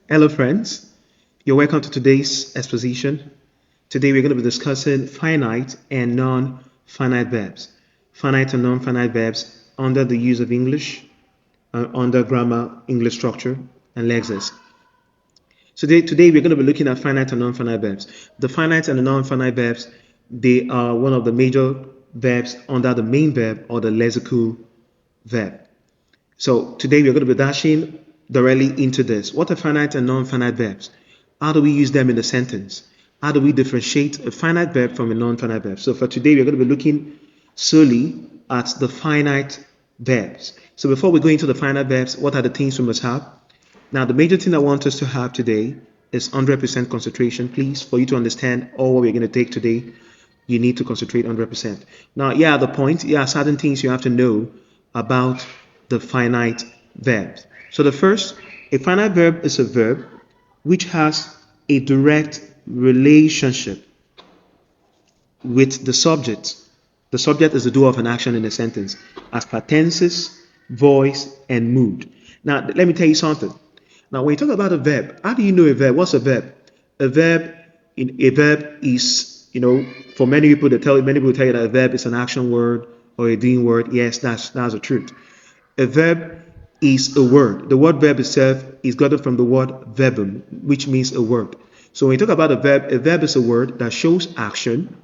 Hello friends, you're welcome to today's exposition. Today we're going to be discussing finite and non-finite verbs. Finite and non-finite verbs under the use of English, under grammar, English structure, and lexis. So today we're going to be looking at finite and non-finite verbs. The finite and the non-finite verbs, they are one of the major verbs under the main verb or the lexical verb. So today we're going to be dashing directly into this. What are finite and non-finite verbs? How do we use them in a sentence? How do we differentiate a finite verb from a non-finite verb? So for today we're going to be looking solely at the finite verbs. So before we go into the finite verbs, what are the things we must have? Now the major thing I want us to have today is 100% concentration. Please, for you to understand all what we're going to take today, you need to concentrate 100%. Now, the point, certain things you have to know about the finite verbs. So the first, a finite verb is a verb which has a direct relationship with the subject. The subject is the doer of an action in a sentence, as per tenses, voice, and mood. Now, let me tell you something. Now, when you talk about a verb, how do you know a verb? What's a verb? A verb is, for many people tell you that a verb is an action word or a doing word. Yes, that's the truth. A verb is a word. The word verb itself is gotten from the word verbum, which means a word. So when you talk about a verb is a word that shows action,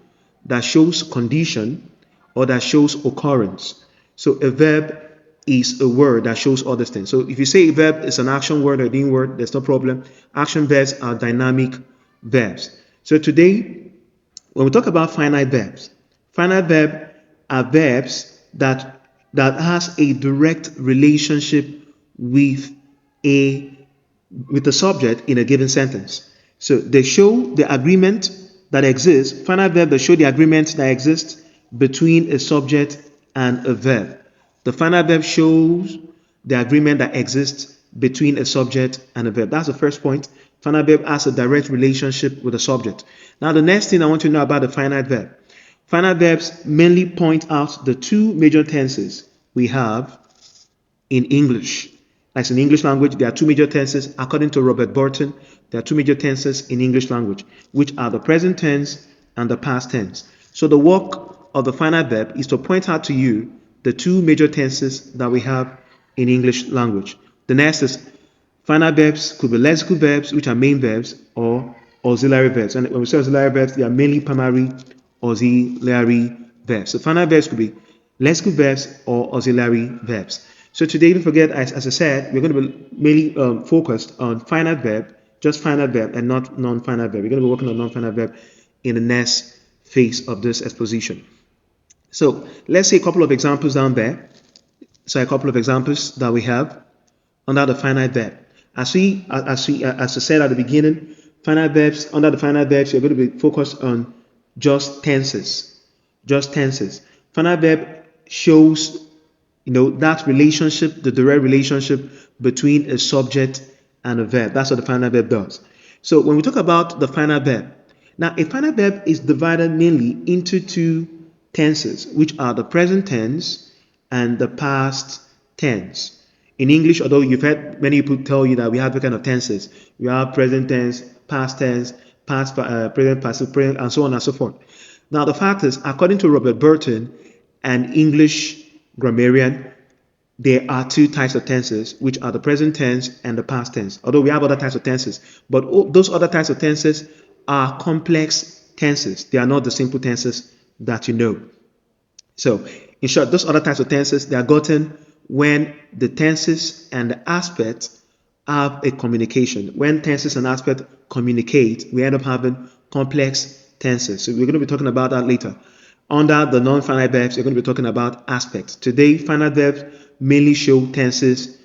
that shows condition, or that shows occurrence. So a verb is a word that shows other things. So if you say a verb is an action word or a doing word, there's no problem. Action verbs are dynamic verbs. So today, when we talk about finite verbs are verbs that has a direct relationship with the subject in a given sentence. So they show the agreement that exists. Finite verbs that show the agreement that exists between a subject and a verb. The finite verb shows the agreement that exists between a subject and a verb. That's the first point. Finite verb has a direct relationship with the subject. Now the next thing I want you to know about the finite verb. Finite verbs mainly point out the two major tenses we have in English. As in English language, there are two major tenses. According to Robert Burton, there are two major tenses in English language, which are the present tense and the past tense. So the work of the finite verb is to point out to you the two major tenses that we have in English language. The next is finite verbs could be lexical verbs, which are main verbs, or auxiliary verbs. And when we say auxiliary verbs, they are mainly primary auxiliary verbs. So finite verbs could be lexical verbs or auxiliary verbs. So today, don't forget, as I said, we're going to be mainly focused on finite verb, just finite verb, and not non-finite verb. We're going to be working on non-finite verb in the next phase of this exposition. So let's see a couple of examples down there. So a couple of examples that we have under the finite verb. As I said at the beginning, finite verbs, under the finite verbs, you're going to be focused on just tenses. Just tenses. Finite verb shows, that relationship, the direct relationship between a subject and a verb. That's what the finite verb does. So when we talk about the finite verb, now a finite verb is divided mainly into two tenses, which are the present tense and the past tense. In English, although you've heard many people tell you that we have the kind of tenses, we have present tense, past, present, passive, present, and so on and so forth. Now, the fact is, according to Robert Burton, an English grammarian, there are two types of tenses, which are the present tense and the past tense. Although we have other types of tenses, but those other types of tenses are complex tenses. They are not the simple tenses that you know. So, in short, those other types of tenses, they are gotten when the tenses and the aspects have a communication. When tenses and aspects communicate, we end up having complex tenses. So we're going to be talking about that later. Under the non-finite verbs, we're going to be talking about aspects. Today, finite verbs mainly show tenses,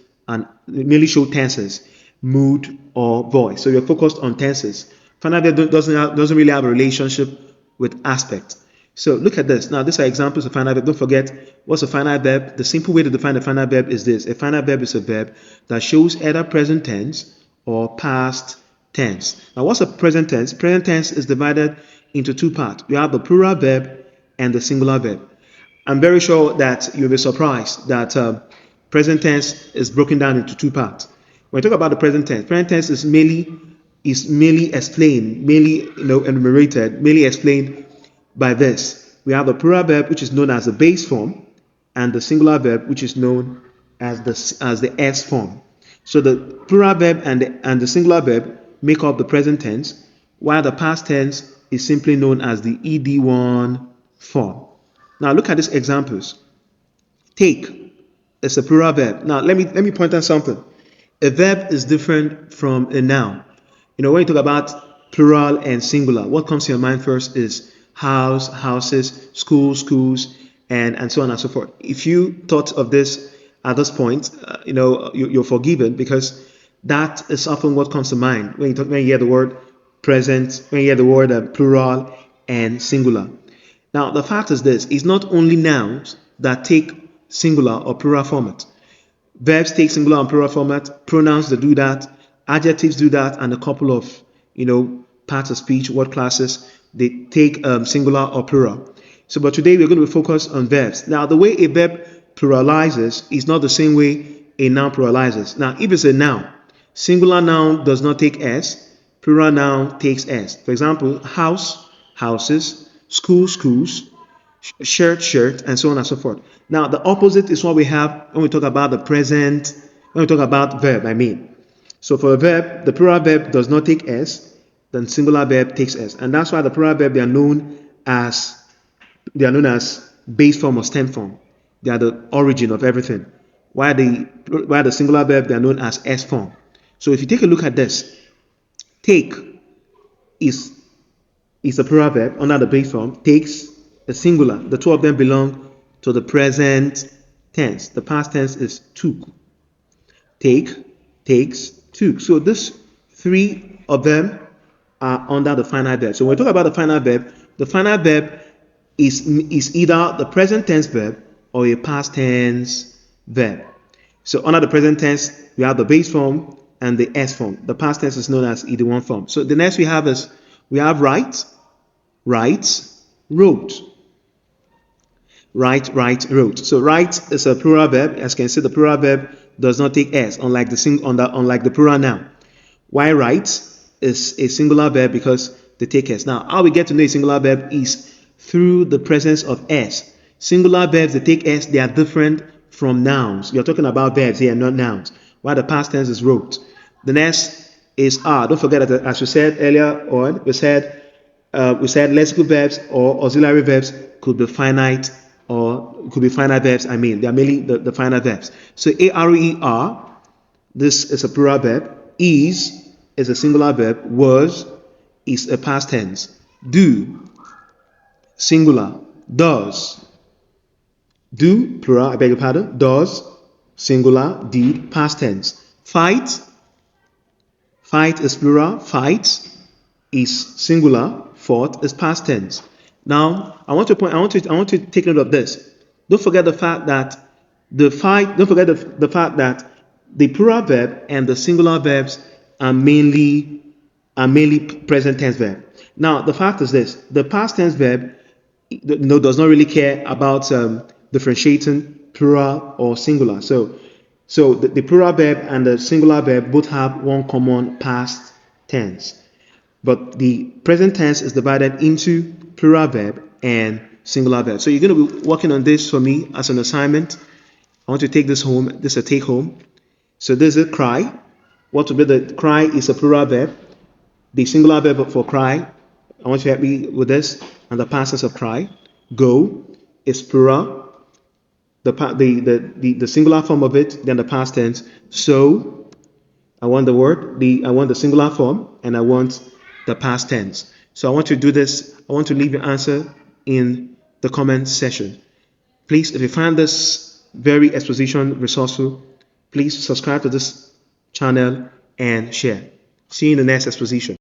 mood or voice. So we're focused on tenses. Finite verb doesn't really have a relationship with aspect. So look at this. Now, these are examples of finite verb. Don't forget, what's a finite verb? The simple way to define a finite verb is this. A finite verb is a verb that shows either present tense or past tense. Now, what's a present tense? Present tense is divided into two parts. We have the plural verb and the singular verb. I'm very sure that you'll be surprised that present tense is broken down into two parts. When we talk about the present tense is merely explained, merely enumerated, merely explained by this. We have the plural verb, which is known as the base form, and the singular verb, which is known as the S form. So the plural verb and the singular verb make up the present tense, while the past tense is simply known as the ed1 form. Now look at these examples. Take is a plural verb. Now let me point out something. A verb is different from a noun. When you talk about plural and singular, what comes to your mind first is house, houses, schools, schools, and so on and so forth. If you thought of this at this point, you're forgiven, because that is often what comes to mind when you hear the word present, when you hear the word plural and singular. Now, the fact is this: it's not only nouns that take singular or plural format. Verbs take singular and plural format. Pronouns that do that. Adjectives do that, and a couple of parts of speech, word classes, they take singular or plural. So, but today we're going to be focused on verbs. Now, the way a verb pluralizes is not the same way a noun pluralizes. Now, if it's a noun, singular noun does not take S, plural noun takes S. For example, house, houses, school, schools, shirt, shirt, and so on and so forth. Now, the opposite is what we have when we talk about the present, when we talk about verb, So for a verb, the plural verb does not take S, then singular verb takes S. And that's why the plural verb, they are known as base form or stem form. They are the origin of everything. While the singular verb, they are known as S form. So if you take a look at this, take is a plural verb under the base form, takes a singular. The two of them belong to the present tense. The past tense is took. Take, takes, took. So these three of them are under the finite verb. So when we talk about the finite verb is either the present tense verb or a past tense verb. So under the present tense, we have the base form and the S form. The past tense is known as ed1 form. So the next we have write, writes, wrote. Write, wrote. So write is a plural verb. As you can see, the plural verb does not take S, unlike the plural noun. Why write is a singular verb because they take S. Now, how we get to know a singular verb is through the presence of S. Singular verbs that take S, they are different from nouns. You're talking about verbs here, not nouns. While the past tense is wrote. The next is are. Don't forget that, as we said earlier on, we said lexical verbs or auxiliary verbs could be finite or could be finite verbs. They are mainly the finite verbs. So are, this is a plural verb. Is a singular verb. Was is a past tense. Do, singular. Does, do, plural, I beg your pardon. Does, singular. Did, past tense. Fight is plural. Fight is singular. Fought is past tense. Now, I want to take note of this. Don't forget the fact that the fact that the plural verb and the singular verbs are mainly present tense verb. Now, the fact is this: the past tense verb does not really care about differentiating plural or singular. So the plural verb and the singular verb both have one common past tense. But the present tense is divided into plural verb and singular verb. So you're going to be working on this for me as an assignment. I want to take this home. This is a take home. So this is cry. What will be the cry is a plural verb. The singular verb for cry, I want you to help me with this. And the past tense of cry. Go is plural. The singular form of it, then the past tense. So I want the singular form, and I want the past tense. So I want to do this. I want to leave your answer in the comment section. Please, if you find this very exposition resourceful, please subscribe to this channel and share. See you in the next exposition.